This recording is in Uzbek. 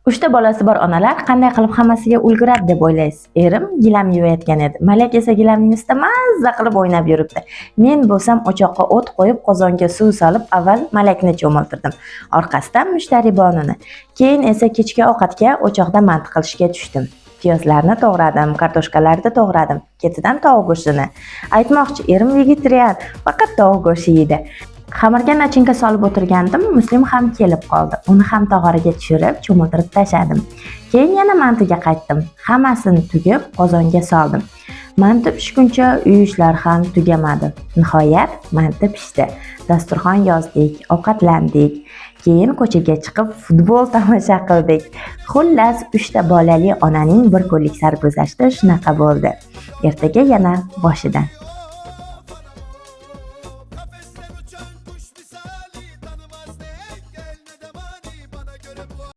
Uchta bolasi bor onalar qanday qilib hammasiga ulguradi deb o'ylaysiz? Erim gilam yuvayotgan edi. Malak esa gilamning ustida mazza qilib o'ynab yuribdi. Men bo'lsam o'choqqa o't qo'yib, qozonga suv solib, avval Malakni cho'miltirdim. Orqasidan mushtariy Bonuni. Keyin esa kechki ovqatga o'choqda manti qilishga tushdim. Piyozlarni to'g'radim, kartoshkalarni to'g'radim, ketidan tovuq go'shtini. Aytmoqchi, erim vegetarian, faqat tovuq go'shti yeydi. Xamirga nachinka solib o'tirgandim, Muslim ham kelib qoldi. Uni ham tog'oraga tushirib, cho'miltirib tashladim. Keyin yana mantiga qaytdim. Hammasini tugib, qozonga soldim. Manti pishguncha uy ishlari ham tugamadi. Nihoyat manti pishdi. Dasturxon yozdik, ovqatlandik. Keyin ko'chaga chiqib futbol tomosha qildik. Xullas, 3 ta bolali onaning bir kunlik sarguzashti shunaqa bo'ldi. Ertaga yana boshidan.